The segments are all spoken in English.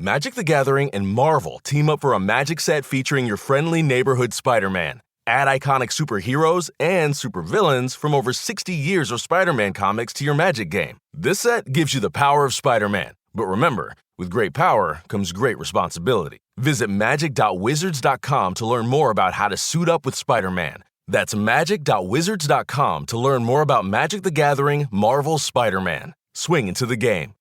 Magic the Gathering and Marvel team up for a magic set featuring your friendly neighborhood Spider-Man. Add iconic superheroes and supervillains from over 60 years of Spider-Man comics to your Magic game. This set gives you the power of Spider-Man. But remember, with great power comes great responsibility. Visit magic.wizards.com to learn more about how to suit up with Spider-Man. That's magic.wizards.com to learn more about Magic the Gathering Marvel Spider-Man. Swing into the game.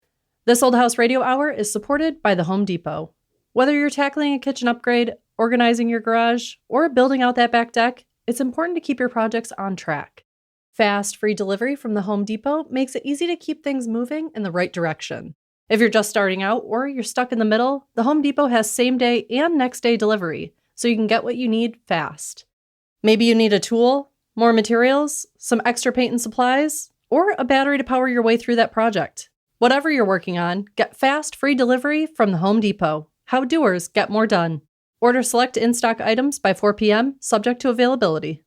This Old House Radio Hour is supported by the Home Depot. Whether you're tackling a kitchen upgrade, organizing your garage, or building out that back deck, it's important to keep your projects on track. Fast, free delivery from the Home Depot makes it easy to keep things moving in the right direction. If you're just starting out or you're stuck in the middle, the Home Depot has same-day and next-day delivery, so you can get what you need fast. Maybe you need a tool, more materials, some extra paint and supplies, or a battery to power your way through that project. Whatever you're working on, get fast, free delivery from the Home Depot. How doers get more done. Order select in-stock items by 4 p.m., subject to availability.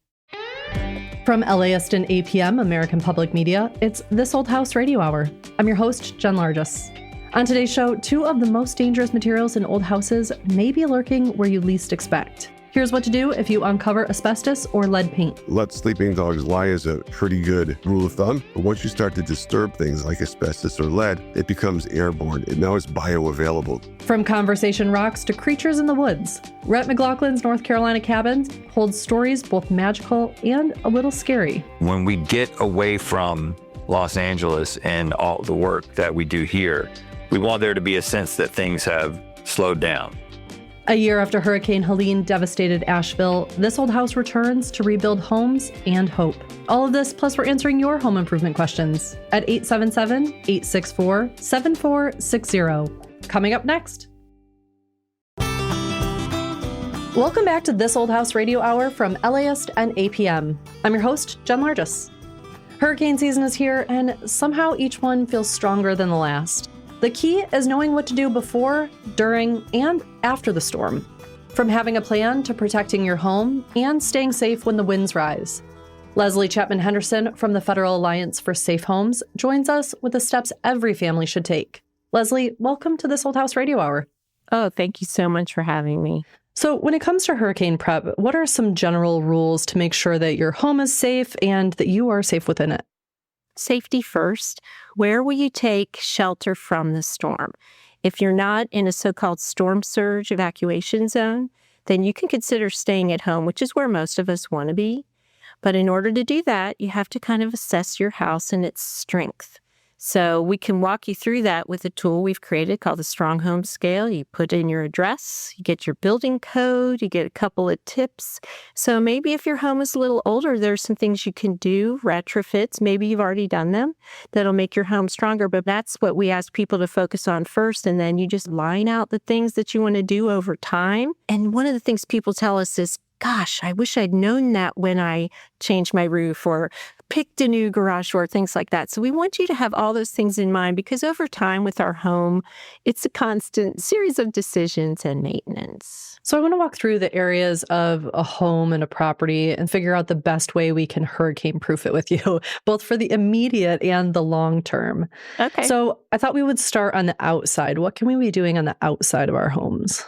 From LAist and APM, American Public Media, it's This Old House Radio Hour. I'm your host, Jen Largis. On today's show, 2 of the most dangerous materials in old houses may be lurking where you least expect. Here's what to do if you uncover asbestos or lead paint. Let sleeping dogs lie is a pretty good rule of thumb, but once you start to disturb things like asbestos or lead, it becomes airborne, and now it's bioavailable. From conversation rocks to creatures in the woods, Rhett McLaughlin's North Carolina cabins holds stories both magical and a little scary. When we get away from Los Angeles and all the work that we do here, we want there to be a sense that things have slowed down. A year after Hurricane Helene devastated Asheville, This Old House returns to rebuild homes and hope. All of this, plus we're answering your home improvement questions at 877-864-7460. Coming up next. Welcome back to This Old House Radio Hour from LAist and APM. I'm your host, Jen Largis. Hurricane season is here, and somehow each one feels stronger than the last. The key is knowing what to do before, during, and after the storm. From having a plan to protecting your home and staying safe when the winds rise. Leslie Chapman Henderson from the Federal Alliance for Safe Homes joins us with the steps every family should take. Leslie, welcome to This Old House Radio Hour. Oh, thank you so much for having me. So when it comes to hurricane prep, what are some general rules to make sure that your home is safe and that you are safe within it? Safety first. Where will you take shelter from the storm? If you're not in a so-called storm surge evacuation zone, then you can consider staying at home, which is where most of us want to be. But in order to do that, you have to kind of assess your house and its strength. So we can walk you through that with a tool we've created called the Strong Home Scale. You put in your address, you get your building code, you get a couple of tips. So maybe if your home is a little older, there's some things you can do, retrofits, maybe you've already done them, that'll make your home stronger. But that's what we ask people to focus on first. And then you just line out the things that you want to do over time. And one of the things people tell us is, gosh, I wish I'd known that when I changed my roof or picked a new garage door, things like that. So we want you to have all those things in mind because over time with our home, it's a constant series of decisions and maintenance. So I want to walk through the areas of a home and a property and figure out the best way we can hurricane-proof it with you, both for the immediate and the long term. Okay. So I thought we would start on the outside. What can we be doing on the outside of our homes?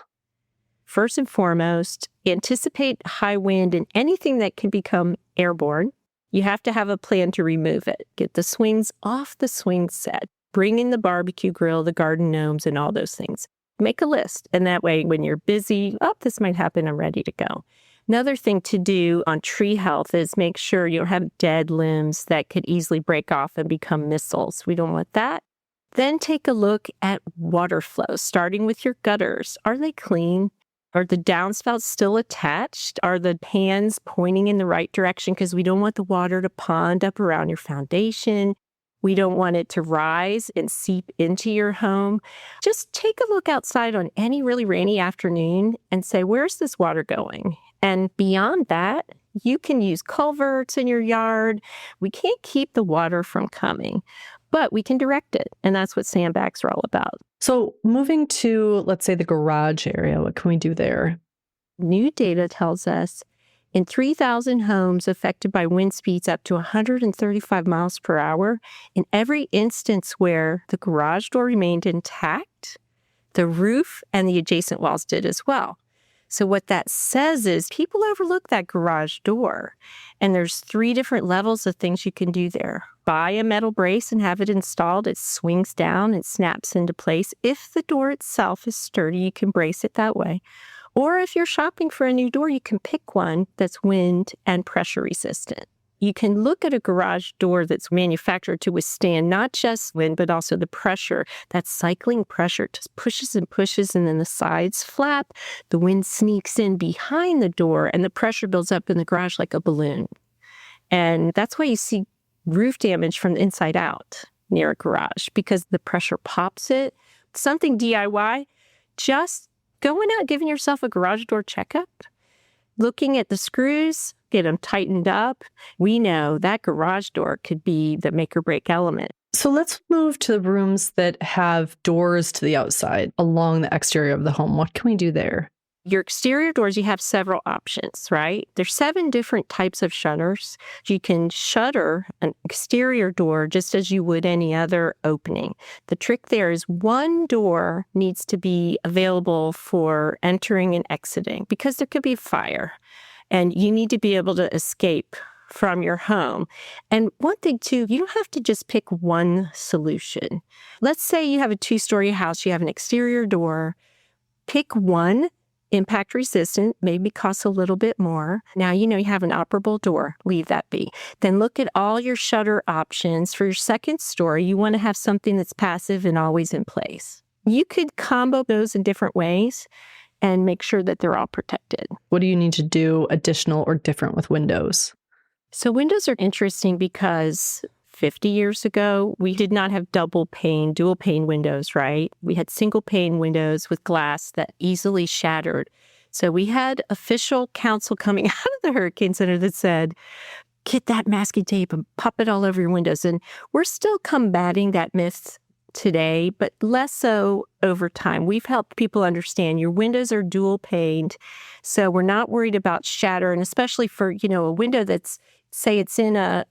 First and foremost, anticipate high wind and anything that can become airborne. You have to have a plan to remove it. Get the swings off the swing set. Bring in the barbecue grill, the garden gnomes, and all those things. Make a list. And that way, when you're busy, this might happen, I'm ready to go. Another thing to do on tree health is make sure you don't have dead limbs that could easily break off and become missiles. We don't want that. Then take a look at water flow, starting with your gutters. Are they clean? Are the downspouts still attached? Are the pans pointing in the right direction? Because we don't want the water to pond up around your foundation. We don't want it to rise and seep into your home. Just take a look outside on any really rainy afternoon and say, where's this water going? And beyond that, you can use culverts in your yard. We can't keep the water from coming, but we can direct it. And that's what sandbags are all about. So moving to, let's say, the garage area, what can we do there? New data tells us in 3,000 homes affected by wind speeds up to 135 miles per hour, in every instance where the garage door remained intact, The roof and the adjacent walls did as well. So what that says is people overlook that garage door. And there's 3 different levels of things you can do there. Buy a metal brace and have it installed. It swings down and snaps into place. If the door itself is sturdy, you can brace it that way. Or if you're shopping for a new door, you can pick one that's wind and pressure resistant. You can look at a garage door that's manufactured to withstand not just wind, but also the pressure. That cycling pressure just pushes and pushes, and then the sides flap. The wind sneaks in behind the door, and the pressure builds up in the garage like a balloon. And that's why you see roof damage from the inside out near a garage, because the pressure pops it. Something DIY, just going out, giving yourself a garage door checkup, looking at the screws, get them tightened up. We know that garage door could be the make or break element. So let's move to the rooms that have doors to the outside along the exterior of the home. What can we do there? Your exterior doors, you have several options, right? There's 7 different types of shutters. You can shutter an exterior door just as you would any other opening. The trick there is one door needs to be available for entering and exiting because there could be fire and you need to be able to escape from your home. And one thing too, you don't have to just pick one solution. Let's say you have a 2-story house, you have an exterior door, pick one. Impact resistant, maybe costs a little bit more. Now you know you have an operable door, leave that be. Then look at all your shutter options. For your second story, you want to have something that's passive and always in place. You could combo those in different ways and make sure that they're all protected. What do you need to do additional or different with windows? So windows are interesting because 50 years ago, we did not have dual pane windows, right? We had single pane windows with glass that easily shattered. So we had official counsel coming out of the Hurricane Center that said, get that masking tape and pop it all over your windows. And we're still combating that myth today, but less so over time. We've helped people understand your windows are dual paned. So we're not worried about shatter. And especially for, a window that's, say it's in a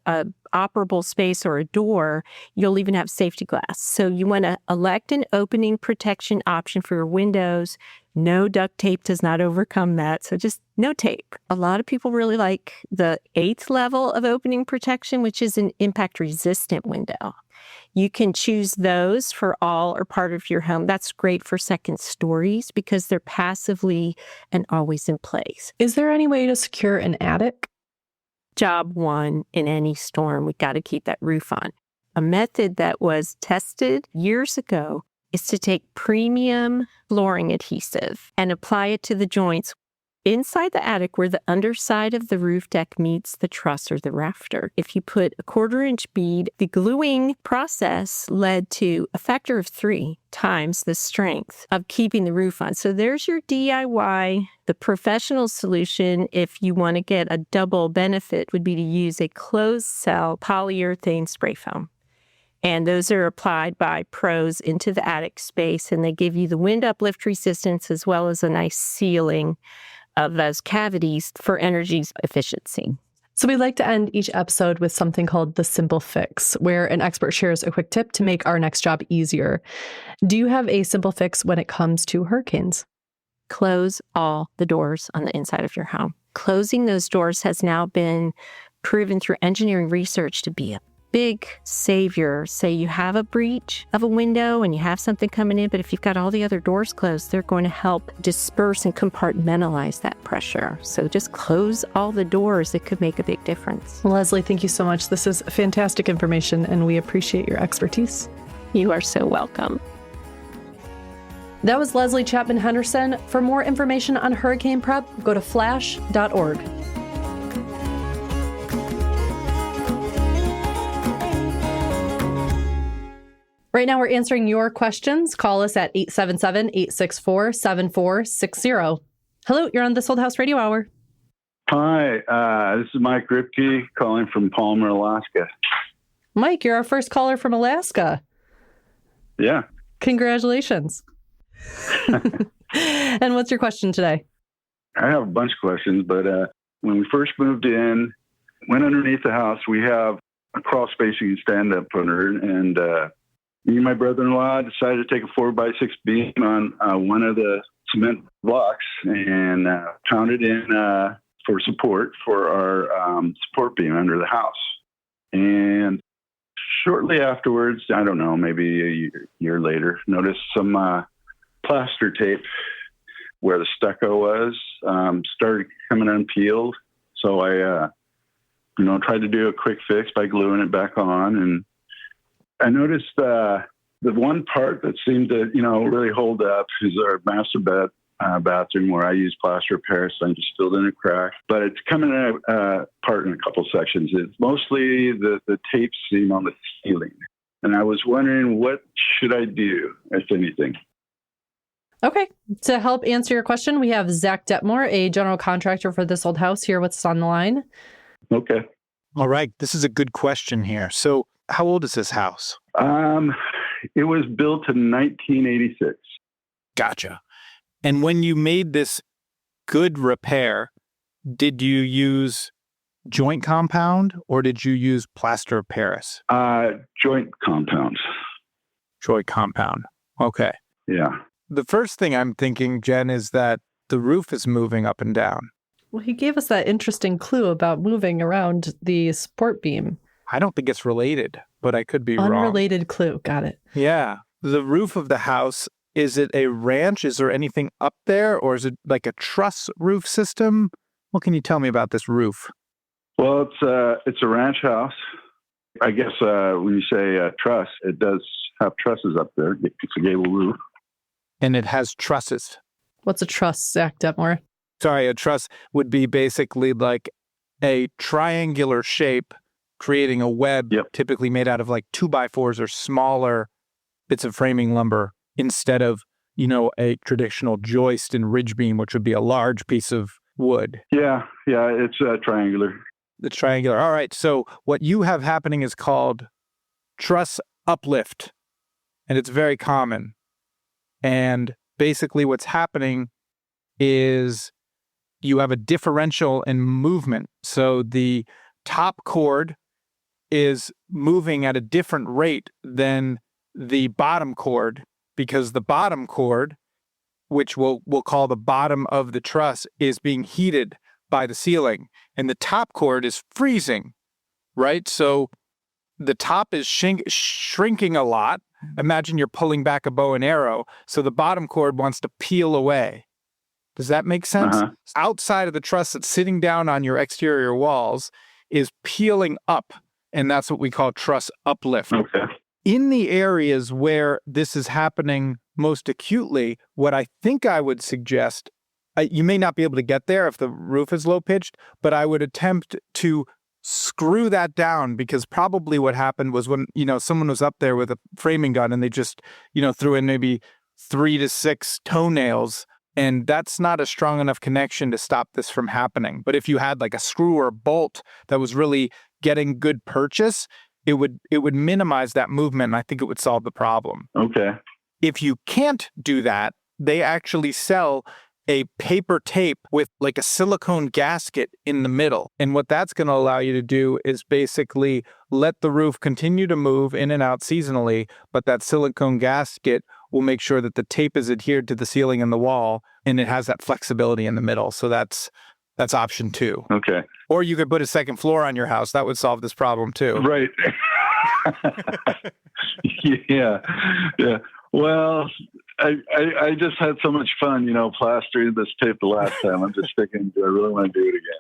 operable space or a door, you'll even have safety glass. So you want to elect an opening protection option for your windows. No duct tape does not overcome that. So just no tape. A lot of people really like the 8th level of opening protection, which is an impact resistant window. You can choose those for all or part of your home. That's great for second stories because they're passively and always in place. Is there any way to secure an attic? Job 1 in any storm, we got to keep that roof on. A method that was tested years ago is to take premium flooring adhesive and apply it to the joints inside the attic where the underside of the roof deck meets the truss or the rafter. If you put a 1/4-inch bead, the gluing process led to a factor of 3 times the strength of keeping the roof on. So there's your DIY. The professional solution, if you want to get a double benefit, would be to use a closed cell polyurethane spray foam. And those are applied by pros into the attic space, and they give you the wind uplift resistance as well as a nice sealing of those cavities for energy efficiency. So we like to end each episode with something called the simple fix, where an expert shares a quick tip to make our next job easier. Do you have a simple fix when it comes to hurricanes? Close all the doors on the inside of your home. Closing those doors has now been proven through engineering research to be a big savior. Say you have a breach of a window and you have something coming in, but if you've got all the other doors closed, they're going to help disperse and compartmentalize that pressure. So just close all the doors. It could make a big difference. Leslie, thank you so much. This is fantastic information, and we appreciate your expertise. You are so welcome. That was Leslie Chapman Henderson. For more information on hurricane prep, go to flash.org. Right now, we're answering your questions. Call us at 877-864-7460. Hello, you're on This Old House Radio Hour. Hi, this is Mike Ripke calling from Palmer, Alaska. Mike, you're our first caller from Alaska. Yeah. Congratulations. And what's your question today? I have a bunch of questions, but when we first moved in, went underneath the house, we have a crawl space you can stand up under, and Me and my brother-in-law decided to take a 4x6 beam on one of the cement blocks and pound it in for support for our support beam under the house. And shortly afterwards, I don't know, maybe a year later, noticed some plaster tape where the stucco was started coming unpeeled. So I, tried to do a quick fix by gluing it back on. And I noticed the one part that seemed to, really hold up is our master bathroom where I use plaster of Paris. I just filled in a crack, but it's coming apart in a couple sections. It's mostly the tape seam on the ceiling. And I was wondering, what should I do, if anything? Okay. To help answer your question, we have Zach Detmore, a general contractor for This Old House, here with us on the line. Okay. All right. This is a good question here. So how old is this house? It was built in 1986. Gotcha. And when you made this good repair, did you use joint compound or did you use plaster of Paris? Joint compound. Joint compound. Okay. Yeah. The first thing I'm thinking, Jen, is that the roof is moving up and down. Well, he gave us that interesting clue about moving around the support beam. I don't think it's related, but I could be wrong. Unrelated clue. Got it. Yeah. The roof of the house, is it a ranch? Is there anything up there? Or is it like a truss roof system? What can you tell me about this roof? Well, it's a ranch house. I guess when you say truss, it does have trusses up there. It's a gable roof. And it has trusses. What's a truss, Zach Detmore? Sorry, a truss would be basically like a triangular shape, creating a web, typically made out of like 2x4s or smaller bits of framing lumber instead of, a traditional joist and ridge beam, which would be a large piece of wood. Yeah, it's triangular. It's triangular. All right. So what you have happening is called truss uplift, and it's very common. And basically what's happening is you have a differential in movement. So the top chord is moving at a different rate than the bottom chord, because the bottom chord, which we'll call the bottom of the truss, is being heated by the ceiling, and the top chord is freezing, right? So the top is shrinking a lot. Imagine you're pulling back a bow and arrow, so the bottom chord wants to peel away. Does that make sense? Uh-huh. Outside of the truss that's sitting down on your exterior walls is peeling up, and that's what we call truss uplift. Okay. In the areas where this is happening most acutely, what I think I would suggest, you may not be able to get there if the roof is low pitched, but I would attempt to screw that down, because probably what happened was when, someone was up there with a framing gun and they just, threw in maybe 3 to 6 toenails, and that's not a strong enough connection to stop this from happening. But if you had like a screw or a bolt that was really getting good purchase, it would minimize that movement, and I think it would solve the problem. Okay. If you can't do that, they actually sell a paper tape with like a silicone gasket in the middle. And what that's going to allow you to do is basically let the roof continue to move in and out seasonally, but that silicone gasket will make sure that the tape is adhered to the ceiling and the wall, and it has that flexibility in the middle. So that's option 2. Okay. Or you could put a second floor on your house. That would solve this problem too. Right. Yeah. Well, I just had so much fun, plastering this tape the last time. I'm just thinking, do I really want to do it again?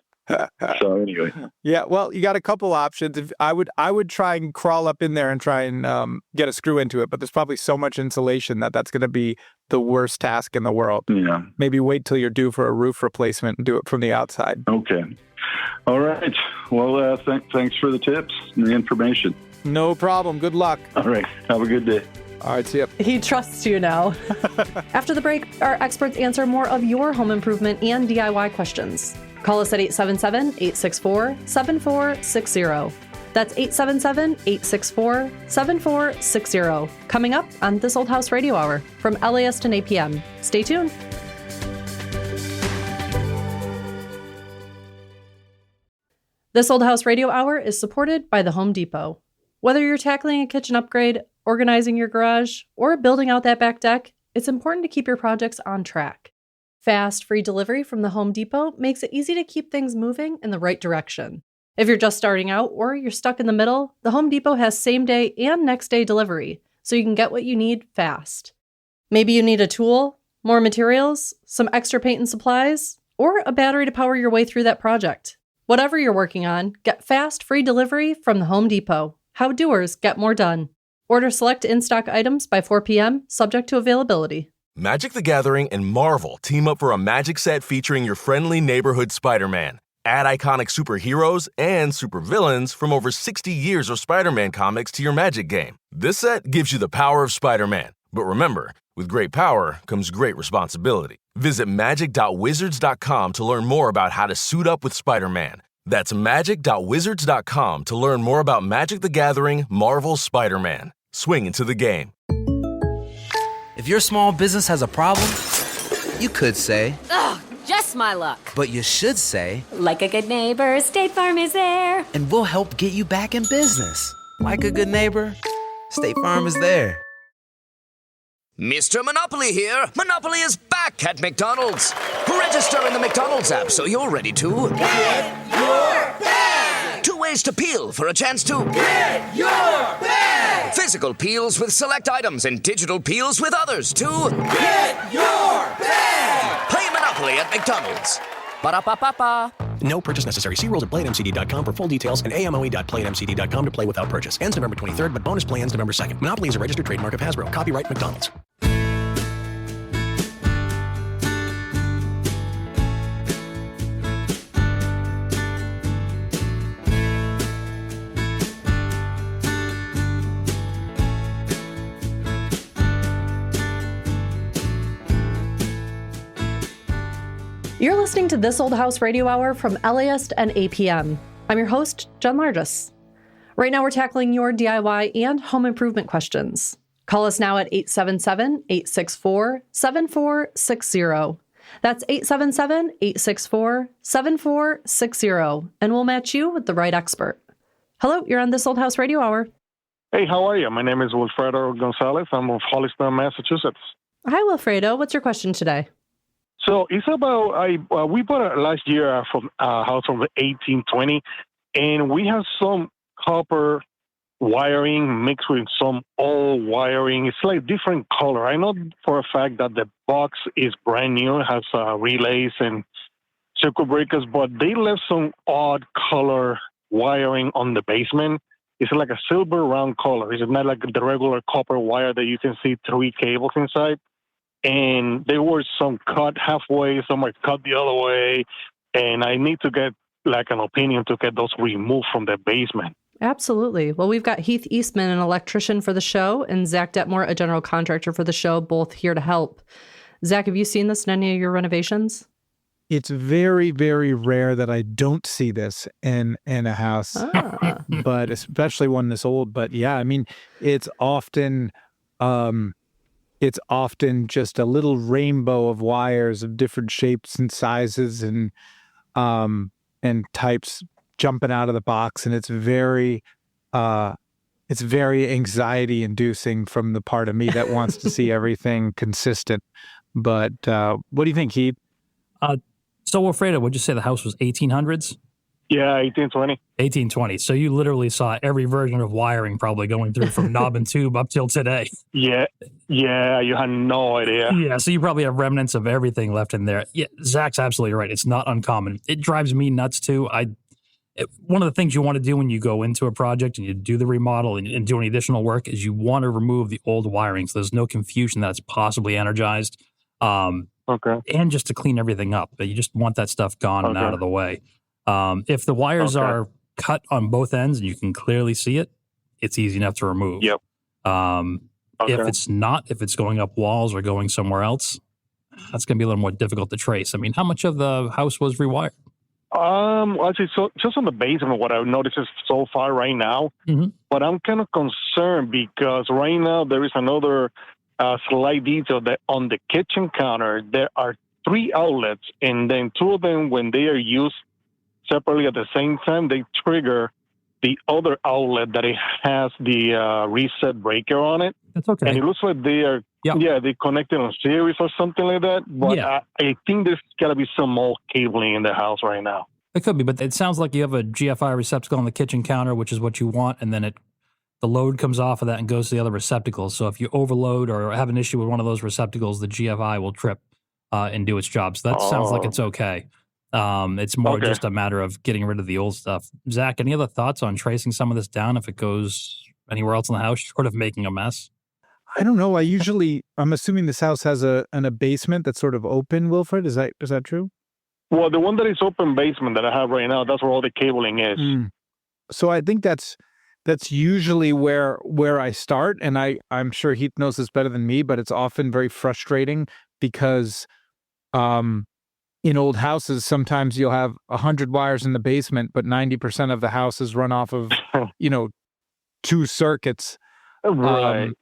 So anyway. Yeah, well, you got a couple options. I would try and crawl up in there and try and get a screw into it, but there's probably so much insulation that's going to be the worst task in the world. Yeah. Maybe wait till you're due for a roof replacement and do it from the outside. Okay. All right. Well, thanks for the tips and the information. No problem. Good luck. All right. Have a good day. All right, see ya. He trusts you now. After the break, our experts answer more of your home improvement and DIY questions. Call us at 877-864-7460. That's 877-864-7460. Coming up on This Old House Radio Hour from LAist to APM. Stay tuned. This Old House Radio Hour is supported by the Home Depot. Whether you're tackling a kitchen upgrade, organizing your garage, or building out that back deck, it's important to keep your projects on track. Fast, free delivery from the Home Depot makes it easy to keep things moving in the right direction. If you're just starting out or you're stuck in the middle, the Home Depot has same-day and next-day delivery, so you can get what you need fast. Maybe you need a tool, more materials, some extra paint and supplies, or a battery to power your way through that project. Whatever you're working on, get fast, free delivery from the Home Depot. How doers get more done. Order select in-stock items by 4 p.m., subject to availability. Magic the Gathering and Marvel team up for a magic set featuring your friendly neighborhood Spider-Man. Add iconic superheroes and supervillains from over 60 years of Spider-Man comics to your Magic game. This set gives you the power of Spider-Man. But remember, with great power comes great responsibility. Visit magic.wizards.com to learn more about how to suit up with Spider-Man. That's magic.wizards.com to learn more about Magic the Gathering Marvel Spider-Man. Swing into the game. If your small business has a problem, you could say, "Ugh, just my luck." but you should say, Like a good neighbor, State Farm is there. and we'll help get you back in business. Like a good neighbor, State Farm is there. Mr. Monopoly here. Monopoly is back at McDonald's. Register in the McDonald's app so you're ready to get your bag. 2 ways to peel for a chance to get your bag. Physical peels with select items and digital peels with others to get your bag. Play Monopoly at McDonald's. Ba-da-ba-ba-ba. No purchase necessary. See rules at playatmcd.com for full details and amoe.playatmcd.com to play without purchase. Ends November 23rd, but bonus play ends November 2nd. Monopoly is a registered trademark of Hasbro. Copyright McDonald's. You're listening to This Old House Radio Hour from LAist and APM. I'm your host, Jen Largis. Right now we're tackling your DIY and home improvement questions. Call us now at 877-864-7460. That's 877-864-7460, and we'll match you with the right expert. Hello, you're on This Old House Radio Hour. Hey, how are you? My name is Wilfredo Gonzalez. I'm of Holliston, Massachusetts. Hi, Wilfredo. What's your question today? So it's about, we bought last year from a house from the 1820, and we have some copper wiring mixed with some old wiring. It's like different color. I know for a fact that the box is brand new. It has relays and circuit breakers, but they left some odd color wiring on the basement. It's like a silver round color. It's not like the regular copper wire that you can see 3 cables inside. And there were some cut halfway, some are cut the other way. And I need to get like an opinion to get those removed from the basement. Absolutely. Well, we've got Heath Eastman, an electrician for the show, and Zach Detmore, a general contractor for the show, both here to help. Zach, have you seen this in any of your renovations? It's very, very rare that I don't see this in a house, but especially one this old. But yeah, I mean, it's often just a little rainbow of wires of different shapes and sizes and types jumping out of the box, and it's very anxiety inducing from the part of me that wants to see everything consistent. But what do you think, Heath? So, Wilfredo, would you say the house was 1800s? Yeah, 1820. 1820. So you literally saw every version of wiring probably going through from knob and tube up till today. Yeah, you had no idea. Yeah, so you probably have remnants of everything left in there. Yeah, Zach's absolutely right. It's not uncommon. It drives me nuts, too. One of the things you want to do when you go into a project and you do the remodel and do any additional work is you want to remove the old wiring so there's no confusion that it's possibly energized. Okay. And just to clean everything up. You just want that stuff gone and out of the way. If the wires are cut on both ends and you can clearly see it, it's easy enough to remove. Yep. If it's not, if it's going up walls or going somewhere else, that's going to be a little more difficult to trace. I mean, how much of the house was rewired? Actually, so just on the basement, what I've noticed is so far right now, but I'm kind of concerned because right now there is another slight detail that on the kitchen counter, there are 3 outlets, and then 2 of them, when they are used separately at the same time, they trigger the other outlet that it has the reset breaker on it. That's okay. And it looks like they are, they connected on series or something like that. But I think there's got to be some old cabling in the house right now. It could be, but it sounds like you have a GFI receptacle on the kitchen counter, which is what you want, and then the load comes off of that and goes to the other receptacles. So if you overload or have an issue with one of those receptacles, the GFI will trip and do its job. So that sounds like it's okay. It's more just a matter of getting rid of the old stuff. Zach, any other thoughts on tracing some of this down if it goes anywhere else in the house, short of making a mess? I don't know. I'm assuming this house has a basement that's sort of open, Wilfred. Is that true? Well, the one that is open basement that I have right now, that's where all the cabling is. So I think that's usually where I start, and I'm sure Heath knows this better than me, but it's often very frustrating because in old houses, sometimes you'll have 100 wires in the basement, but 90% of the house is run off of, 2 circuits. Right.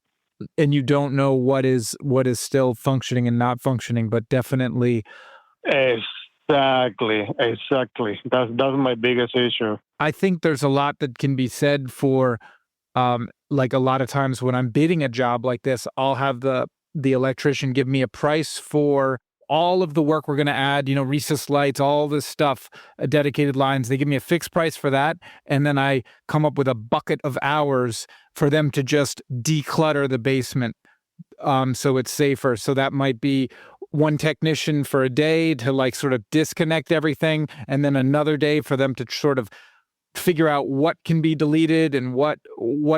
And you don't know what is still functioning and not functioning, but definitely. Exactly. That's my biggest issue. I think there's a lot that can be said for, like a lot of times when I'm bidding a job like this, I'll have the electrician give me a price for all of the work we're going to add, recessed lights, all this stuff, dedicated lines. They give me a fixed price for that. And then I come up with a bucket of hours for them to just declutter the basement. So it's safer. So that might be one technician for a day to like sort of disconnect everything. And then another day for them to sort of figure out what can be deleted and what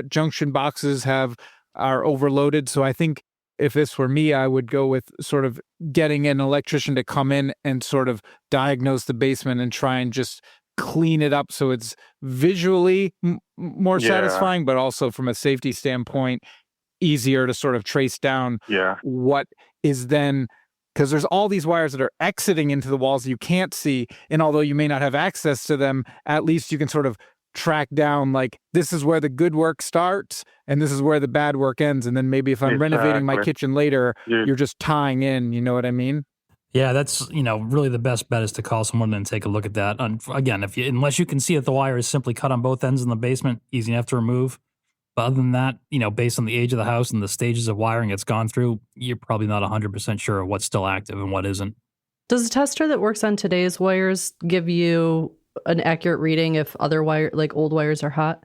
junction boxes are overloaded. So I think if this were me, I would go with sort of getting an electrician to come in and sort of diagnose the basement and try and just clean it up so it's visually more satisfying, but also from a safety standpoint, easier to sort of trace down what is then, because there's all these wires that are exiting into the walls you can't see. And although you may not have access to them, at least you can sort of track down, like, this is where the good work starts and this is where the bad work ends. And then maybe if I'm renovating my kitchen later, you're just tying in, you know what I mean? Yeah, that's, really the best bet is to call someone and take a look at that. And again, unless you can see that the wire is simply cut on both ends in the basement, easy enough to remove. But other than that, based on the age of the house and the stages of wiring it's gone through, you're probably not 100% sure of what's still active and what isn't. Does the tester that works on today's wires give you an accurate reading if other old wires are hot?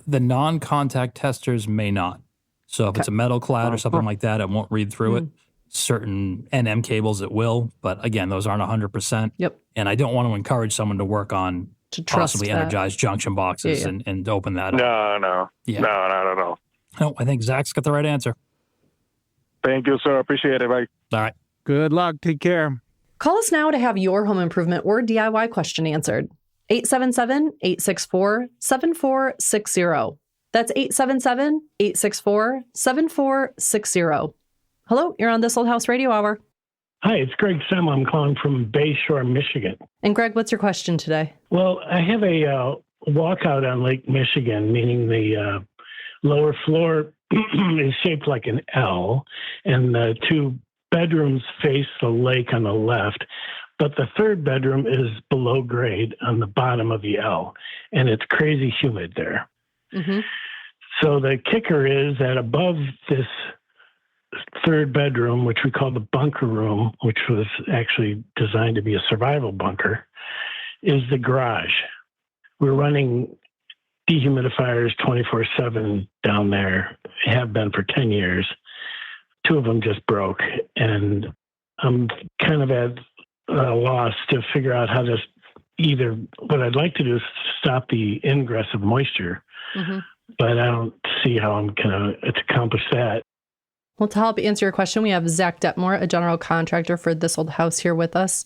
The non-contact testers may not. So if it's a metal clad or something like that, it won't read through it. Certain NM cables it will, but again, those aren't 100%. Yep. And I don't want to encourage someone to work on possibly energized junction boxes and open that up. No. Yeah. No, not at all. No, I think Zach's got the right answer. Thank you, sir. Appreciate it. Bye. All right. Good luck. Take care. Call us now to have your home improvement or DIY question answered. 877-864-7460. That's 877-864-7460. Hello, you're on This Old House Radio Hour. Hi, it's Greg Semmel. I'm calling from Bay Shore, Michigan. And Greg, what's your question today? Well, I have a walkout on Lake Michigan, meaning the lower floor is shaped like an L, and the 2 bedrooms face the lake on the left, but the 3rd bedroom is below grade on the bottom of the L, and it's crazy humid there. Mm-hmm. So the kicker is that above this 3rd bedroom, which we call the bunker room, which was actually designed to be a survival bunker, is the garage. We're running dehumidifiers 24/7 down there, have been for 10 years. 2 of them just broke, and I'm kind of at a loss to figure out how to what I'd like to do is stop the ingress of moisture, but I don't see how I'm going to accomplish that. Well, to help answer your question, we have Zach Detmore, a general contractor for This Old House, here with us.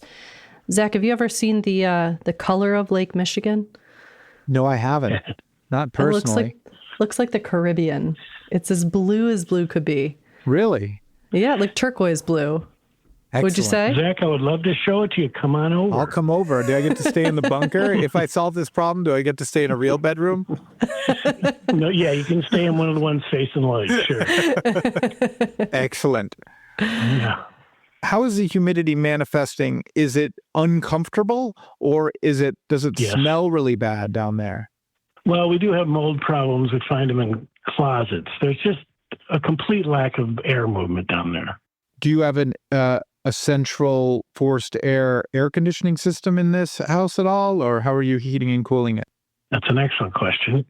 Zach, have you ever seen the color of Lake Michigan? No, I haven't. Not personally. It looks like the Caribbean. It's as blue could be. Really? Yeah, like turquoise blue. Excellent. Would you say? Zach, I would love to show it to you. Come on over. I'll come over. Do I get to stay in the bunker? If I solve this problem, do I get to stay in a real bedroom? No, yeah, you can stay in one of the ones facing light, sure. Excellent. Yeah. How is the humidity manifesting? Is it uncomfortable, or does it smell really bad down there? Well, we do have mold problems. We find them in closets. There's just a complete lack of air movement down there. Do you have a central forced air conditioning system in this house at all, or how are you heating and cooling it? That's an excellent question.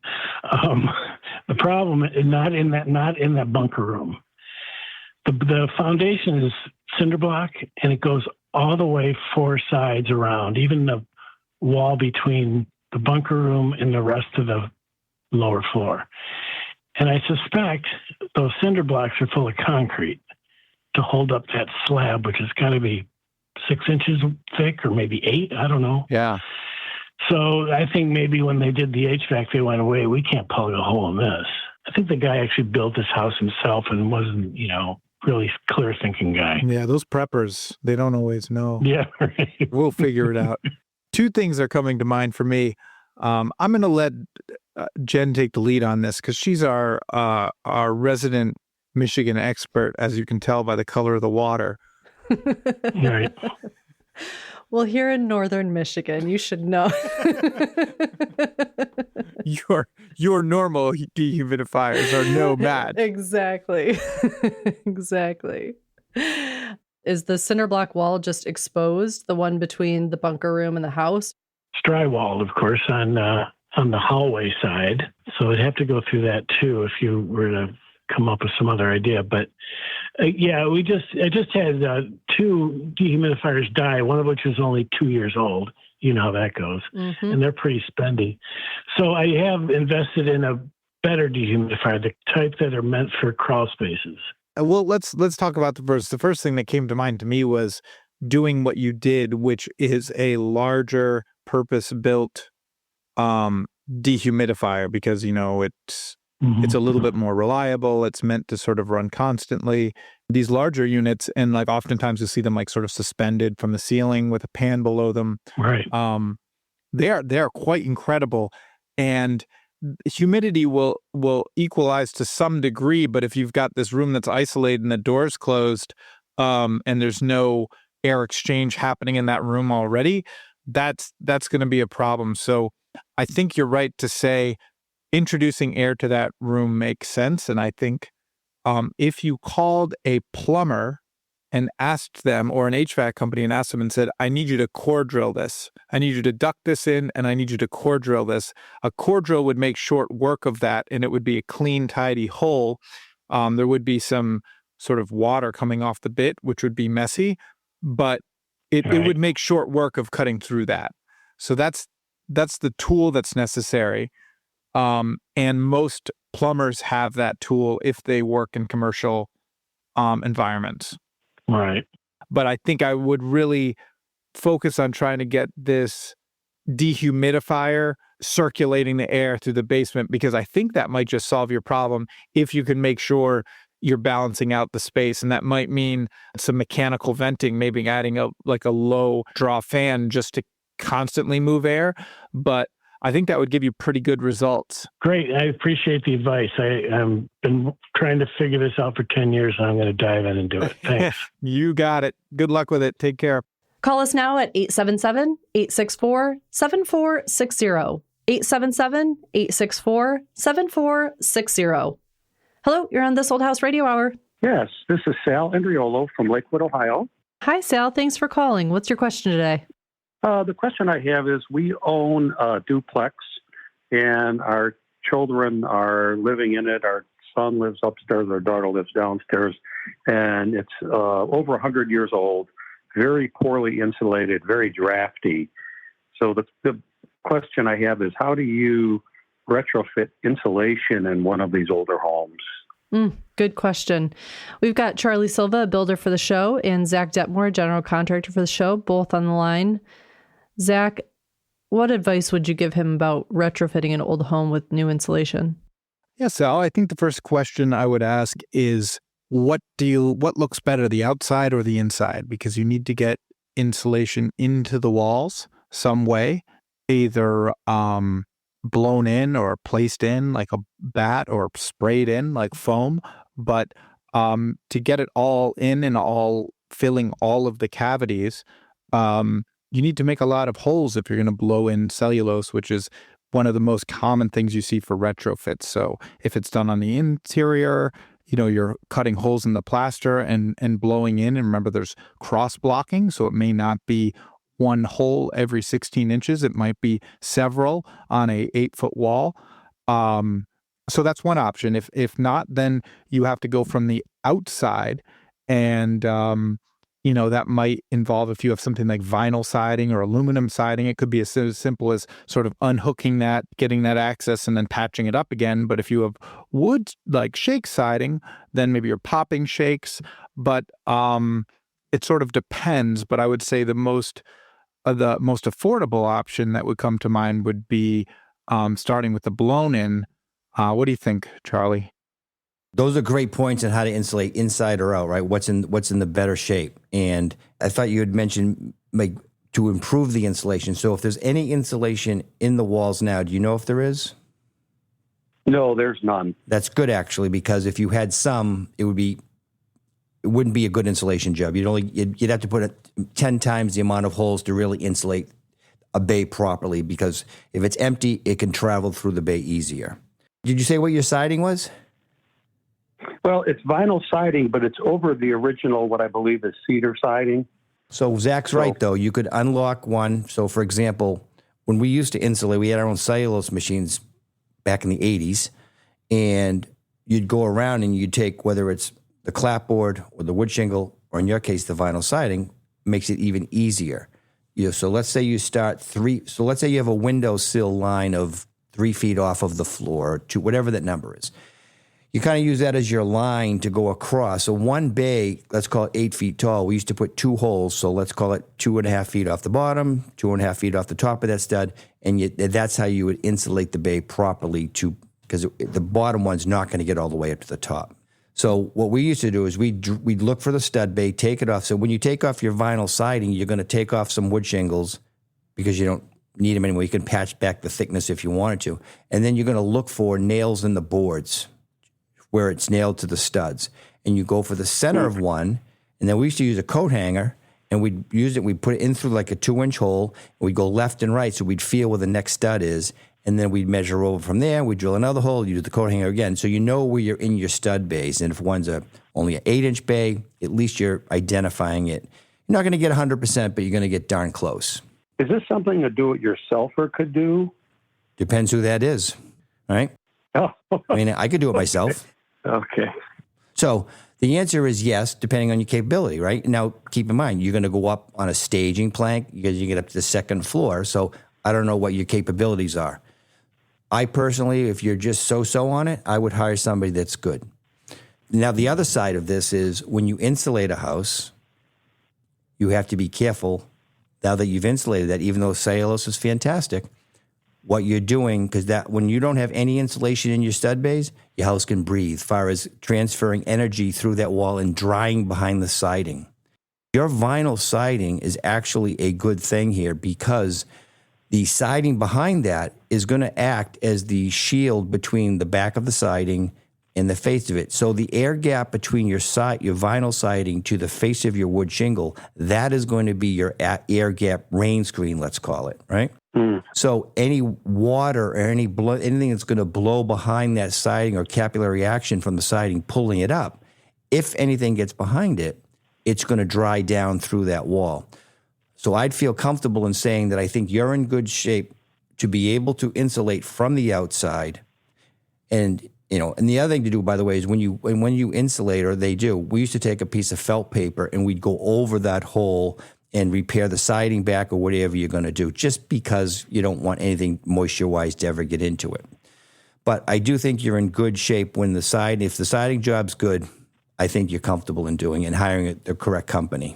The problem is not in that bunker room. The foundation is cinder block, and it goes all the way 4 sides around, even the wall between the bunker room and the rest of the lower floor. And I suspect those cinder blocks are full of concrete to hold up that slab, which has got to be 6 inches thick or maybe 8. I don't know. Yeah. So I think maybe when they did the HVAC, they went away. We can't plug a hole in this. I think the guy actually built this house himself and wasn't, really clear thinking guy. Yeah, those preppers, they don't always know. Yeah, right. We'll figure it out. 2 things are coming to mind for me. I'm going to let Jen take the lead on this because she's our resident Michigan expert, as you can tell by the color of the water. Right. Well, here in northern Michigan, you should know. Your normal dehumidifiers are no match. Exactly. Exactly. Is the cinder block wall just exposed, the one between the bunker room and the house? It's drywalled, of course, on the hallway side. So it'd have to go through that too if you were to come up with some other idea. But I just had 2 dehumidifiers die, one of which was only 2 years old. You know how that goes. Mm-hmm. And they're pretty spendy. So I have invested in a better dehumidifier, the type that are meant for crawl spaces. Well, let's talk about the first. The first thing that came to mind to me was doing what you did, which is a larger purpose-built dehumidifier, because it's a little bit more reliable. It's meant to sort of run constantly. These larger units, and like oftentimes you see them like sort of suspended from the ceiling with a pan below them. Right. They are quite incredible, and humidity will equalize to some degree. But if you've got this room that's isolated and the door's closed, and there's no air exchange happening in that room already, that's going to be a problem. So I think you're right to say introducing air to that room makes sense. And I think if you called a plumber and asked them, or an HVAC company and asked them and said, I need you to core drill this. I need you to duct this in, and I need you to core drill this. A core drill would make short work of that, and it would be a clean, tidy hole. There would be some sort of water coming off the bit, which would be messy, but it would make short work of cutting through that. So that's the tool that's necessary. And most plumbers have that tool if they work in commercial environments. Right. But I think I would really focus on trying to get this dehumidifier circulating the air through the basement, because I think that might just solve your problem if you can make sure you're balancing out the space. And that might mean some mechanical venting, maybe adding a low draw fan just to constantly move air. But I think that would give you pretty good results. Great. I appreciate the advice. I've been trying to figure this out for 10 years, and I'm going to dive in and do it. Thanks. You got it. Good luck with it. Take care. Call us now at 877-864-7460. 877-864-7460. Hello, you're on This Old House Radio Hour. Yes, this is Sal Andriolo from Lakewood, Ohio. Hi, Sal. Thanks for calling. What's your question today? The question I have is, we own a duplex, and our children are living in it. Our son lives upstairs, our daughter lives downstairs, and it's over 100 years old, very poorly insulated, very drafty. So the question I have is, how do you retrofit insulation in one of these older homes? Good question. We've got Charlie Silva, a builder for the show, and Zach Detmore, general contractor for the show, both on the line. Zach, what advice would you give him about retrofitting an old home with new insulation? Yeah, Sal, I think the first question I would ask is, what looks better, the outside or the inside? Because you need to get insulation into the walls some way, either blown in or placed in like a bat, or sprayed in like foam. But to get it all in and all filling all of the cavities, you need to make a lot of holes if you're going to blow in cellulose, which is one of the most common things you see for retrofits. So if it's done on the interior, you're cutting holes in the plaster and blowing in. And remember, there's cross blocking, so it may not be one hole every 16 inches. It might be several on a 8-foot wall. So that's one option. If not, then you have to go from the outside, and that might involve, if you have something like vinyl siding or aluminum siding, it could be as simple as sort of unhooking that, getting that access, and then patching it up again. But if you have wood, like shake siding, then maybe you're popping shakes. But it sort of depends. But I would say the most affordable option that would come to mind would be starting with the blown-in. What do you think, Charlie? Those are great points on how to insulate inside or out, right? What's in the better shape. And I thought you had mentioned like to improve the insulation. So if there's any insulation in the walls now, do you know if there is? No, there's none. That's good, actually, because if you had some, it wouldn't be a good insulation job. You'd have to put 10 times the amount of holes to really insulate a bay properly, because if it's empty, it can travel through the bay easier. Did you say what your siding was? Well, it's vinyl siding, but it's over the original, what I believe is cedar siding. So Zach's right, though. You could unlock one. So, for example, when we used to insulate, we had our own cellulose machines back in the 80s, and you'd go around and you'd take, whether it's the clapboard or the wood shingle, or in your case, the vinyl siding, makes it even easier. So let's say you let's say you have a windowsill line of 3 feet off of the floor, to whatever that number is. You kind of use that as your line to go across. So one bay, let's call it 8 feet tall. We used to put 2 holes, so let's call it 2.5 feet off the bottom, 2.5 feet off the top of that stud, and that's how you would insulate the bay properly, because the bottom one's not going to get all the way up to the top. So what we used to do is we'd look for the stud bay, take it off. So when you take off your vinyl siding, you're going to take off some wood shingles because you don't need them anymore. You can patch back the thickness if you wanted to. And then you're going to look for nails in the boards where it's nailed to the studs. And you go for the center of one, and then we used to use a coat hanger, and we'd put it in through like a 2-inch hole, and we'd go left and right, so we'd feel where the next stud is, and then we'd measure over from there, we'd drill another hole, you do the coat hanger again, so you know where you're in your stud bays, and if one's only an 8-inch bay, at least you're identifying it. You're not going to get 100%, but you're going to get darn close. Is this something a do-it-yourselfer could do? Depends who that is, right? Oh. I mean, I could do it myself. Okay. So the answer is yes, depending on your capability, right? Now, keep in mind, you're going to go up on a staging plank because you get up to the 2nd floor. So I don't know what your capabilities are. I personally, if you're just so-so on it, I would hire somebody that's good. Now, the other side of this is when you insulate a house, you have to be careful now that you've insulated that, even though cellulose is fantastic, what you're doing, because that when you don't have any insulation in your stud bays, your house can breathe, as far as transferring energy through that wall and drying behind the siding. Your vinyl siding is actually a good thing here, because the siding behind that is going to act as the shield between the back of the siding and the face of it. So the air gap between your vinyl siding to the face of your wood shingle, that is going to be your air gap rain screen, let's call it, right? So any water or anything that's going to blow behind that siding, or capillary action from the siding pulling it up, if anything gets behind it, it's going to dry down through that wall. So I'd feel comfortable in saying that I think you're in good shape to be able to insulate from the outside. And the other thing to do, by the way, is when you insulate, or we used to take a piece of felt paper and we'd go over that hole and repair the siding back, or whatever you're going to do, just because you don't want anything moisture-wise to ever get into it. But I do think you're in good shape if the siding job's good, I think you're comfortable in doing it and hiring the correct company.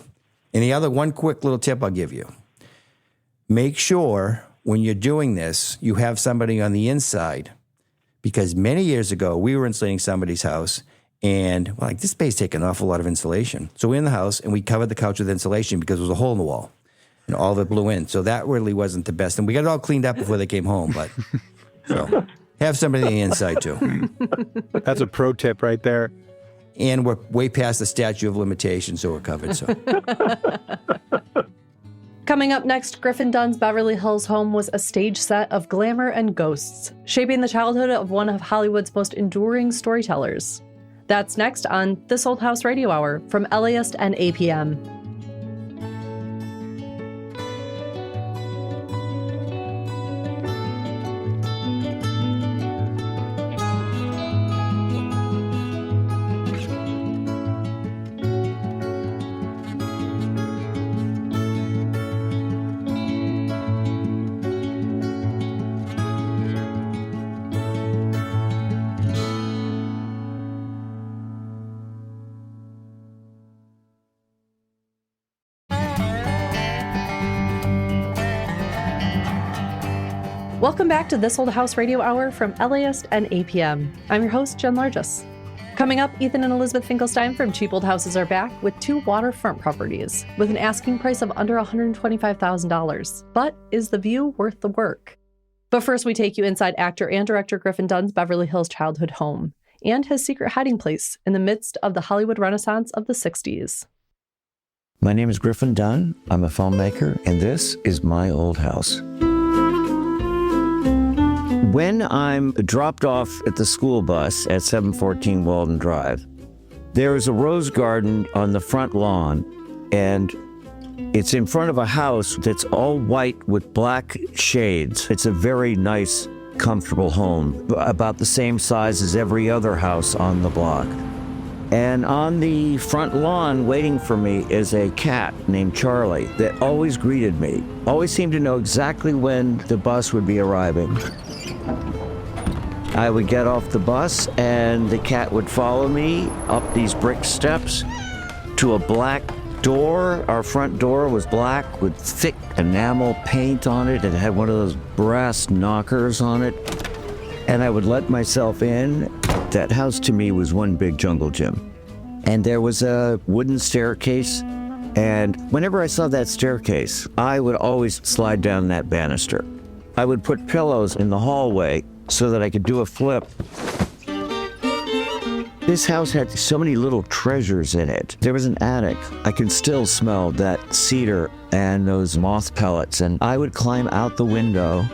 And the other one quick little tip I'll give you, make sure when you're doing this, you have somebody on the inside, because many years ago, we were insulating somebody's house, and this space taking an awful lot of insulation. So we're in the house, and we covered the couch with insulation because there was a hole in the wall, and all of it blew in. So that really wasn't the best. And we got it all cleaned up before they came home. But so have somebody on the inside too. That's a pro tip right there. And we're way past the statute of limitations, so we're covered. So. Coming up next, Griffin Dunne's Beverly Hills home was a stage set of glamour and ghosts, shaping the childhood of one of Hollywood's most enduring storytellers. That's next on This Old House Radio Hour from LAist and APM. Welcome back to This Old House Radio Hour from LAist and APM. I'm your host, Jen Largis. Coming up, Ethan and Elizabeth Finkelstein from Cheap Old Houses are back with 2 waterfront properties with an asking price of under $125,000. But is the view worth the work? But first, we take you inside actor and director Griffin Dunne's Beverly Hills childhood home and his secret hiding place in the midst of the Hollywood Renaissance of the 60s. My name is Griffin Dunne. I'm a filmmaker, and this is my old house. When I'm dropped off at the school bus at 714 Walden Drive, there is a rose garden on the front lawn, and it's in front of a house that's all white with black shades. It's a very nice, comfortable home, about the same size as every other house on the block. And on the front lawn waiting for me is a cat named Charlie that always greeted me, always seemed to know exactly when the bus would be arriving. I would get off the bus and the cat would follow me up these brick steps to a black door. Our front door was black with thick enamel paint on it. It had one of those brass knockers on it. And I would let myself in. That house to me was one big jungle gym. And there was a wooden staircase. And whenever I saw that staircase, I would always slide down that banister. I would put pillows in the hallway so that I could do a flip. This house had so many little treasures in it. There was an attic. I could still smell that cedar and those moth pellets. And I would climb out the window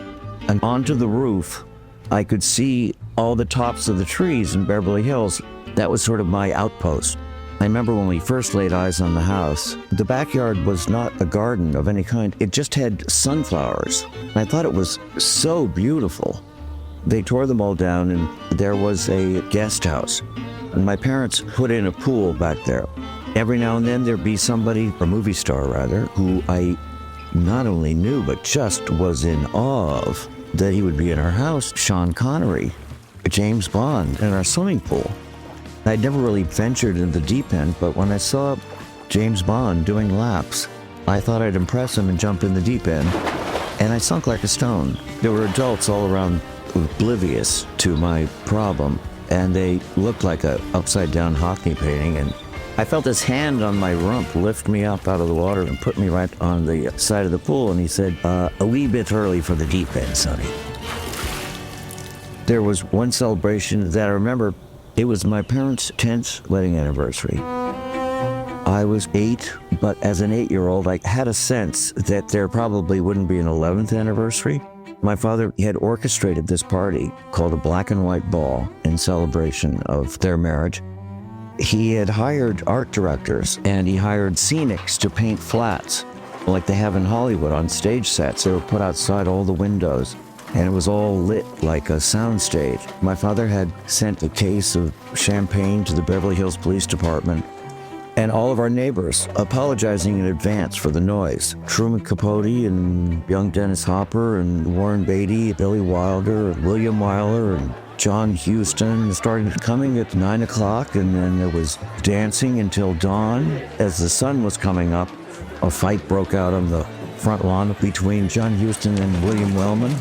and onto the roof. I could see all the tops of the trees in Beverly Hills. That was sort of my outpost. I remember when we first laid eyes on the house, the backyard was not a garden of any kind. It just had sunflowers. I thought it was so beautiful. They tore them all down, and there was a guest house. And my parents put in a pool back there. Every now and then there'd be somebody, a movie star rather, who I not only knew, but just was in awe of, that he would be in our house. Sean Connery, James Bond, in our swimming pool. I'd never really ventured in the deep end, but when I saw James Bond doing laps, I thought I'd impress him and jump in the deep end. And I sunk like a stone. There were adults all around oblivious to my problem, and they looked like a upside-down Hockney painting, and I felt his hand on my rump lift me up out of the water and put me right on the side of the pool, and he said, a wee bit early for the deep end, sonny. There was one celebration that I remember. It was my parents' 10th wedding anniversary. I was 8, but as an 8-year-old, I had a sense that there probably wouldn't be an 11th anniversary. My father had orchestrated this party called a black and white ball in celebration of their marriage. He had hired art directors and he hired scenics to paint flats like they have in Hollywood on stage sets. They were put outside all the windows and it was all lit like a soundstage. My father had sent a case of champagne to the Beverly Hills Police Department and all of our neighbors apologizing in advance for the noise. Truman Capote and young Dennis Hopper and Warren Beatty, Billy Wilder, and William Wyler, and John Huston started coming at 9 o'clock, and then there was dancing until dawn. As the sun was coming up, a fight broke out on the front lawn between John Huston and William Wellman,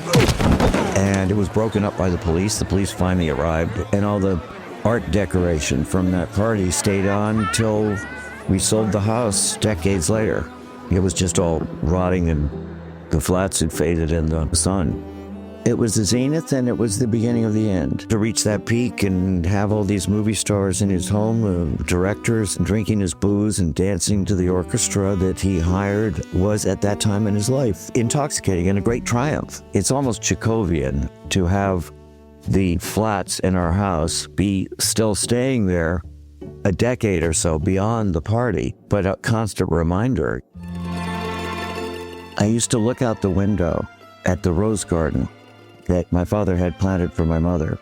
and it was broken up by the police. The police finally arrived, and all the art decoration from that party stayed on till we sold the house decades later. It was just all rotting and the flats had faded in the sun. It was the zenith and it was the beginning of the end. To reach that peak and have all these movie stars in his home, directors drinking his booze and dancing to the orchestra that he hired was at that time in his life intoxicating and a great triumph. It's almost Chekhovian to have the flats in our house be still staying there a decade or so beyond the party, but a constant reminder. I used to look out the window at the rose garden that my father had planted for my mother.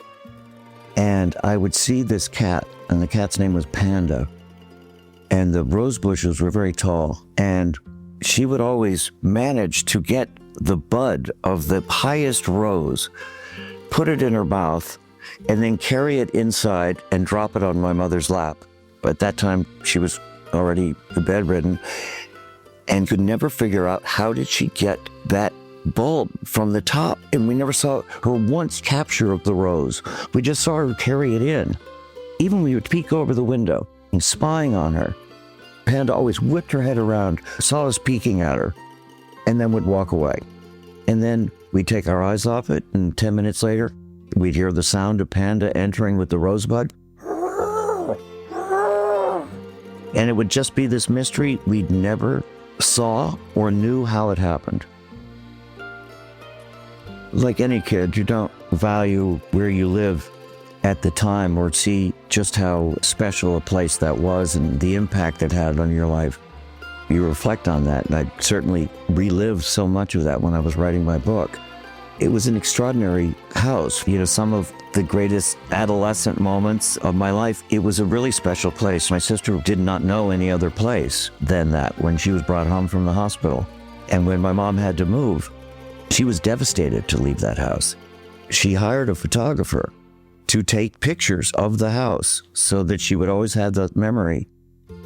And I would see this cat, and the cat's name was Panda. And the rose bushes were very tall. And she would always manage to get the bud of the highest rose, put it in her mouth, and then carry it inside and drop it on my mother's lap. But at that time, she was already bedridden and could never figure out how did she get that bulb from the top, and we never saw her once capture the rose. We just saw her carry it in. Even we would peek over the window and spying on her. Panda always whipped her head around, saw us peeking at her, and then would walk away. And then we'd take our eyes off it, and 10 minutes later, we'd hear the sound of Panda entering with the rosebud. And it would just be this mystery we'd never saw or knew how it happened. Like any kid, you don't value where you live at the time or see just how special a place that was and the impact it had on your life. You reflect on that, and I certainly relived so much of that when I was writing my book. It was an extraordinary house. Some of the greatest adolescent moments of my life, it was a really special place. My sister did not know any other place than that when she was brought home from the hospital. And when my mom had to move, she was devastated to leave that house. She hired a photographer to take pictures of the house so that she would always have the memory.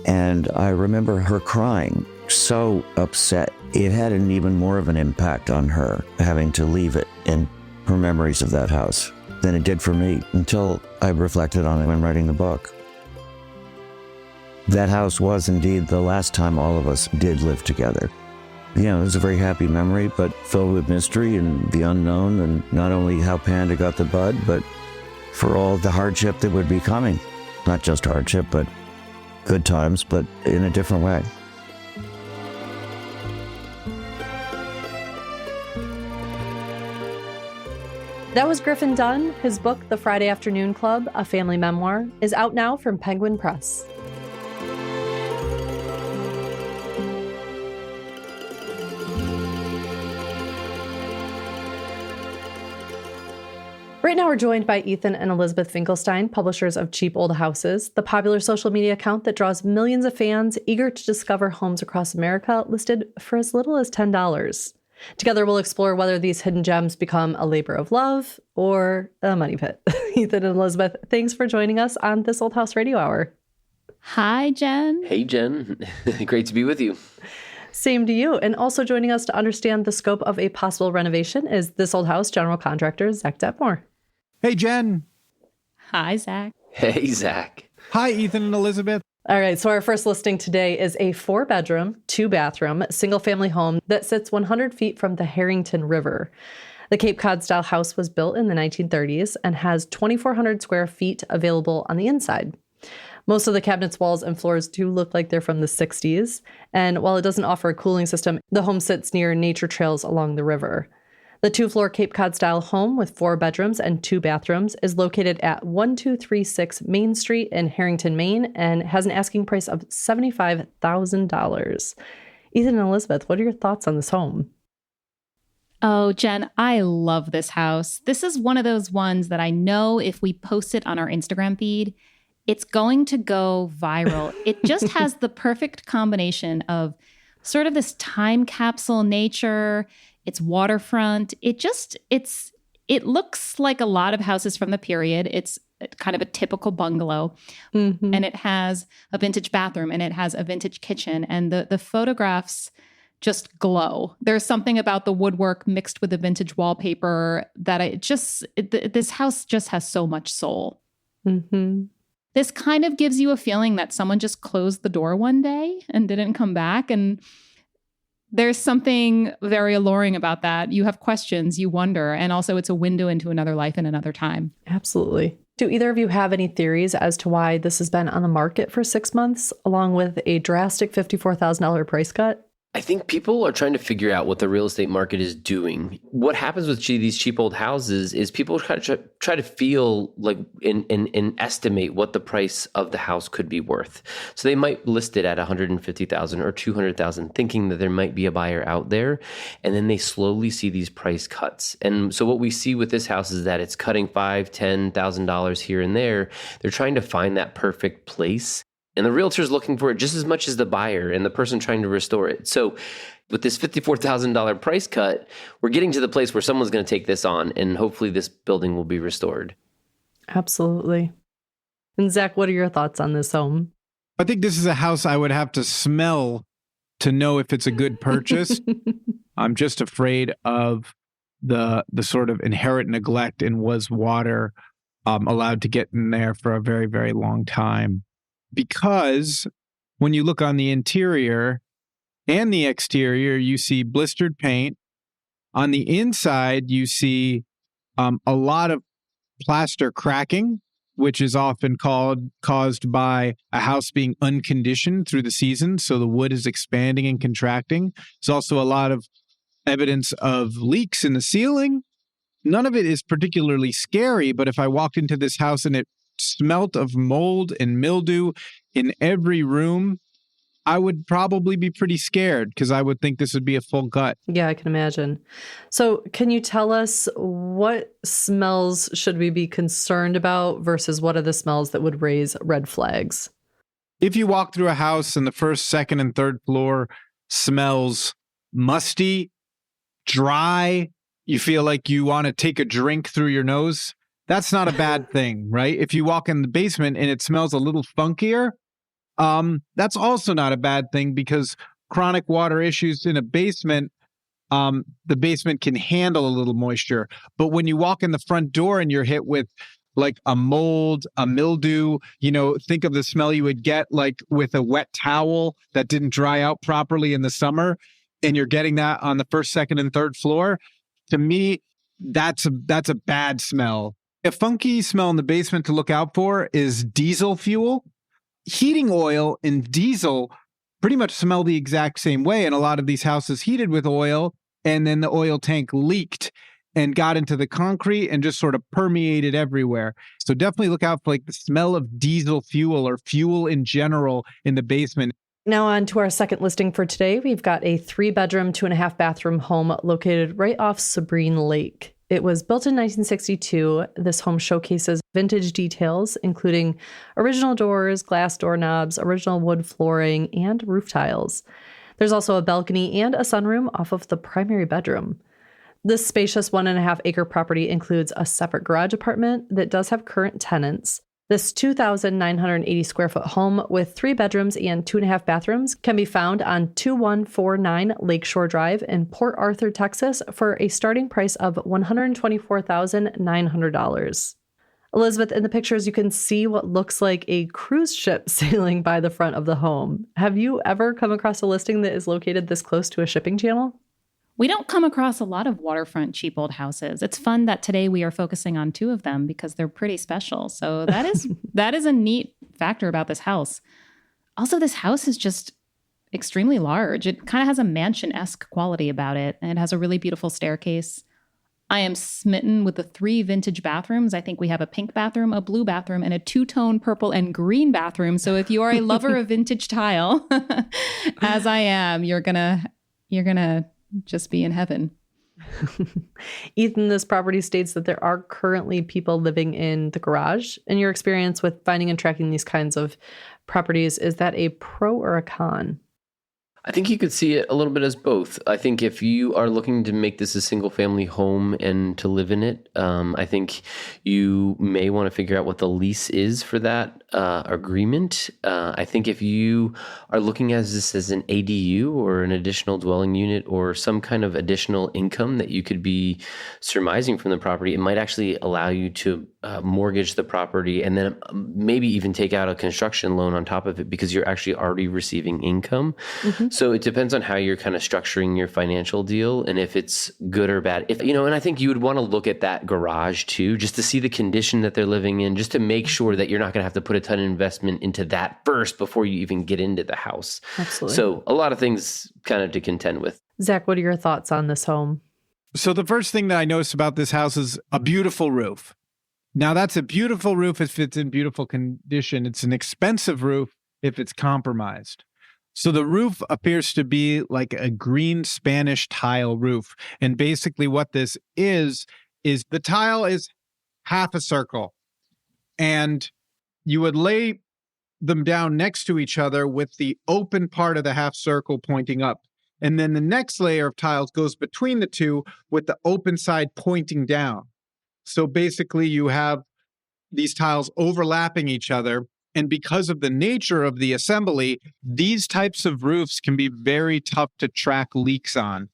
And I remember her crying, so upset. It had an even more of an impact on her having to leave it and her memories of that house than it did for me until I reflected on it when writing the book. That house was indeed the last time all of us did live together. It was a very happy memory, but filled with mystery and the unknown, and not only how Panda got the bud, but for all the hardship that would be coming. Not just hardship, but good times, but in a different way. That was Griffin Dunne. His book, The Friday Afternoon Club, A Family Memoir, is out now from Penguin Press. Right now, we're joined by Ethan and Elizabeth Finkelstein, publishers of Cheap Old Houses, the popular social media account that draws millions of fans eager to discover homes across America, listed for as little as $10. Together, we'll explore whether these hidden gems become a labor of love or a money pit. Ethan and Elizabeth, thanks for joining us on This Old House Radio Hour. Hi, Jen. Hey, Jen. Great to be with you. Same to you. And also joining us to understand the scope of a possible renovation is This Old House general contractor, Zach Detmore. Hey, Jen. Hi, Zach. Hey, Zach. Hi, Ethan and Elizabeth. All right, so our first listing today is a 4-bedroom, 2-bathroom, single-family home that sits 100 feet from the Harrington River. The Cape Cod-style house was built in the 1930s and has 2,400 square feet available on the inside. Most of the cabinets, walls, and floors do look like they're from the 60s, and while it doesn't offer a cooling system, the home sits near nature trails along the river. The 2-floor Cape Cod-style home with 4 bedrooms and 2 bathrooms is located at 1236 Main Street in Harrington, Maine, and has an asking price of $75,000. Ethan and Elizabeth, what are your thoughts on this home? Oh, Jen, I love this house. This is one of those ones that I know if we post it on our Instagram feed, it's going to go viral. It just has the perfect combination of sort of this time capsule nature. It's waterfront. It looks like a lot of houses from the period. It's kind of a typical bungalow. Mm-hmm. And it has a vintage bathroom and it has a vintage kitchen. And the photographs just glow. There's something about the woodwork mixed with the vintage wallpaper that this house just has so much soul. Mm-hmm. This kind of gives you a feeling that someone just closed the door one day and didn't come back. And There's something very alluring about that. You have questions, you wonder, and also it's a window into another life and another time. Absolutely. Do either of you have any theories as to why this has been on the market for 6 months, along with a drastic $54,000 price cut? I think people are trying to figure out what the real estate market is doing. What happens with these cheap old houses is people try to feel like and estimate what the price of the house could be worth. So they might list it at $150,000 or $200,000, thinking that there might be a buyer out there, and then they slowly see these price cuts. And so what we see with this house is that it's cutting $5,000, $10,000 here and there. They're trying to find that perfect place. And the realtor's looking for it just as much as the buyer and the person trying to restore it. So with this $54,000 price cut, we're getting to the place where someone's going to take this on, and hopefully this building will be restored. Absolutely. And Zach, what are your thoughts on this home? I think this is a house I would have to smell to know if it's a good purchase. I'm just afraid of the sort of inherent neglect and was water allowed to get in there for a very, very long time. Because when you look on the interior and the exterior, you see blistered paint. On the inside, you see a lot of plaster cracking, which is often caused by a house being unconditioned through the season. So the wood is expanding and contracting. There's also a lot of evidence of leaks in the ceiling. None of it is particularly scary, but if I walked into this house and it smelt of mold and mildew in every room, I would probably be pretty scared because I would think this would be a full gut. Yeah, I can imagine. So can you tell us what smells should we be concerned about versus what are the smells that would raise red flags? If you walk through a house and the first, second, and third floor smells musty, dry, you feel like you want to take a drink through your nose, that's not a bad thing, right? If you walk in the basement and it smells a little funkier, that's also not a bad thing because chronic water issues in a basement, the basement can handle a little moisture. But when you walk in the front door and you're hit with like a mold, a mildew, think of the smell you would get like with a wet towel that didn't dry out properly in the summer, and you're getting that on the first, second, and third floor. To me, that's a bad smell. A funky smell in the basement to look out for is diesel fuel. Heating oil and diesel pretty much smell the exact same way. And a lot of these houses heated with oil, and then the oil tank leaked and got into the concrete and just sort of permeated everywhere. So definitely look out for like the smell of diesel fuel or fuel in general in the basement. Now on to our second listing for today. We've got a 3-bedroom, 2.5-bathroom home located right off Sabrine Lake. It was built in 1962. This home showcases vintage details, including original doors, glass doorknobs, original wood flooring, and roof tiles. There's also a balcony and a sunroom off of the primary bedroom. This spacious 1.5-acre property includes a separate garage apartment that does have current tenants. This 2,980 square foot home with 3 bedrooms and 2.5 bathrooms can be found on 2149 Lakeshore Drive in Port Arthur, Texas for a starting price of $124,900. Elizabeth, in the pictures, you can see what looks like a cruise ship sailing by the front of the home. Have you ever come across a listing that is located this close to a shipping channel? We don't come across a lot of waterfront cheap old houses. It's fun that today we are focusing on 2 of them because they're pretty special. So that is a neat factor about this house. Also, this house is just extremely large. It kind of has a mansion-esque quality about it, and it has a really beautiful staircase. I am smitten with the 3 vintage bathrooms. I think we have a pink bathroom, a blue bathroom, and a 2-tone purple and green bathroom. So if you are a lover of vintage tile, as I am, you're gonna just be in heaven. Ethan, this property states that there are currently people living in the garage. In your experience with finding and tracking these kinds of properties, is that a pro or a con? I think you could see it a little bit as both. I think if you are looking to make this a single family home and to live in it, I think you may want to figure out what the lease is for that agreement. I think if you are looking at this as an ADU or an additional dwelling unit or some kind of additional income that you could be surmising from the property, it might actually allow you to mortgage the property and then maybe even take out a construction loan on top of it because you're actually already receiving income. Mm-hmm. So it depends on how you're kind of structuring your financial deal and if it's good or bad. If, and I think you would want to look at that garage too, just to see the condition that they're living in, just to make sure that you're not going to have to put a ton of investment into that first before you even get into the house. Absolutely. So a lot of things kind of to contend with. Zach, what are your thoughts on this home? So the first thing that I noticed about this house is a beautiful roof. Now, that's a beautiful roof if it's in beautiful condition. It's an expensive roof if it's compromised. So the roof appears to be like a green Spanish tile roof. And basically what this is the tile is half a circle. And you would lay them down next to each other with the open part of the half circle pointing up. And then the next layer of tiles goes between the two with the open side pointing down. So basically you have these tiles overlapping each other. And because of the nature of the assembly, these types of roofs can be very tough to track leaks on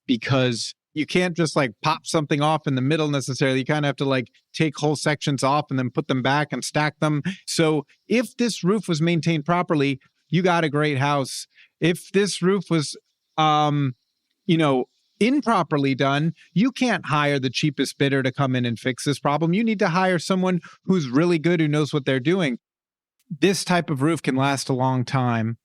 because you can't just like pop something off in the middle necessarily. You kind of have to like take whole sections off and then put them back and stack them. So if this roof was maintained properly, you got a great house. If this roof was, improperly done, you can't hire the cheapest bidder to come in and fix this problem. You need to hire someone who's really good, who knows what they're doing. This type of roof can last a long time,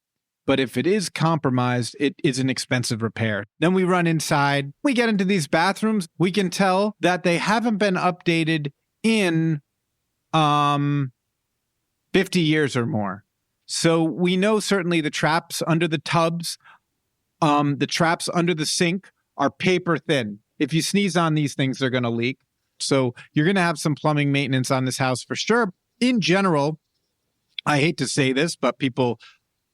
but if it is compromised, it is an expensive repair. Then we run inside, we get into these bathrooms, we can tell that they haven't been updated in 50 years or more. So we know certainly the traps under the tubs, the traps under the sink are paper thin. If you sneeze on these things, they're going to leak. So you're going to have some plumbing maintenance on this house for sure. In general, I hate to say this, but people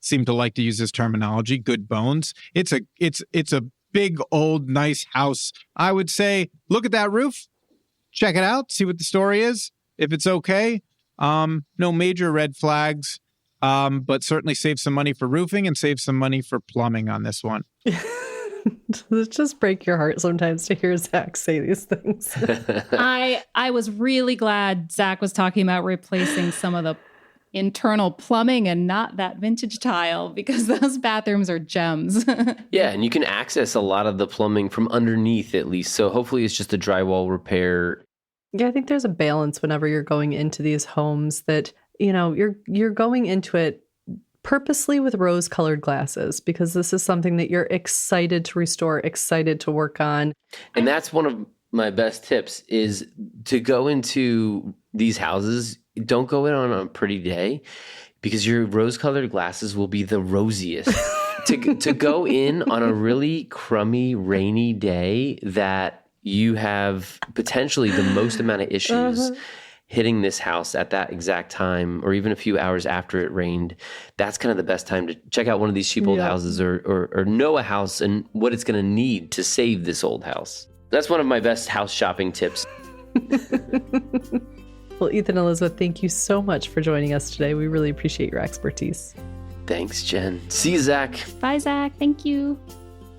seem to like to use this terminology, good bones. It's a big, old, nice house. I would say, look at that roof, check it out, see what the story is. If it's okay, no major red flags, but certainly save some money for roofing and save some money for plumbing on this one. Does it just break your heart sometimes to hear Zach say these things? I was really glad Zach was talking about replacing some of the internal plumbing and not that vintage tile, because those bathrooms are gems. Yeah, and you can access a lot of the plumbing from underneath at least. So hopefully it's just a drywall repair. Yeah, I think there's a balance whenever you're going into these homes that, you're going into it purposely with rose-colored glasses because this is something that you're excited to restore, excited to work on. And that's one of my best tips is to go into these houses. Don't go in on a pretty day because your rose-colored glasses will be the rosiest. to go in on a really crummy, rainy day that you have potentially the most amount of issues hitting this house at that exact time, or even a few hours after it rained, that's kind of the best time to check out one of these cheap old houses or know a house and what it's going to need to save this old house. That's one of my best house shopping tips. Well, Ethan and Elizabeth, thank you so much for joining us today. We really appreciate your expertise. Thanks, Jen. See you, Zach. Bye, Zach. Thank you.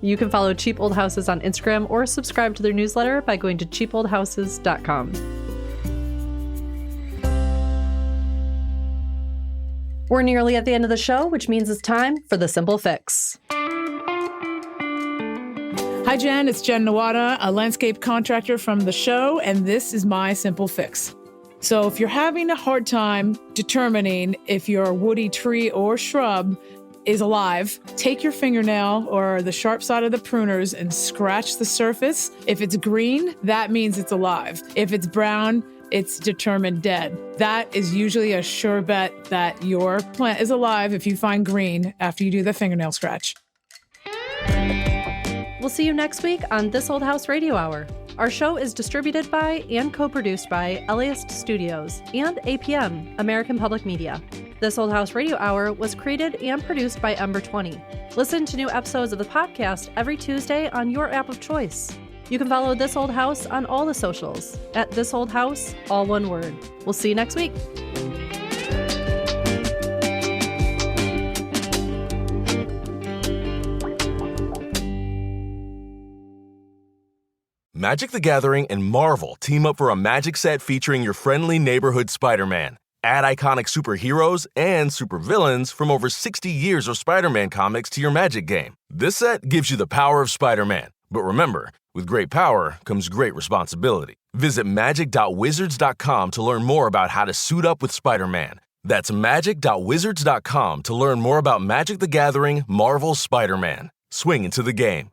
You can follow Cheap Old Houses on Instagram or subscribe to their newsletter by going to cheapoldhouses.com. We're nearly at the end of the show, which means it's time for the Simple Fix. Hi, Jen. It's Jen Nawada, a landscape contractor from the show, and this is my Simple Fix. So if you're having a hard time determining if your woody tree or shrub is alive, take your fingernail or the sharp side of the pruners and scratch the surface. If it's green, that means it's alive. If it's brown, it's determined dead. That is usually a sure bet that your plant is alive if you find green after you do the fingernail scratch. We'll see you next week on This Old House Radio Hour. Our show is distributed by and co-produced by LAist Studios and APM, American Public Media. This Old House Radio Hour was created and produced by Ember 20. Listen to new episodes of the podcast every Tuesday on your app of choice. You can follow This Old House on all the socials at This Old House, all one word. We'll see you next week. Magic the Gathering and Marvel team up for a magic set featuring your friendly neighborhood Spider-Man. Add iconic superheroes and supervillains from over 60 years of Spider-Man comics to your Magic game. This set gives you the power of Spider-Man. But remember, with great power comes great responsibility. Visit magic.wizards.com to learn more about how to suit up with Spider-Man. That's magic.wizards.com to learn more about Magic the Gathering Marvel's Spider-Man. Swing into the game.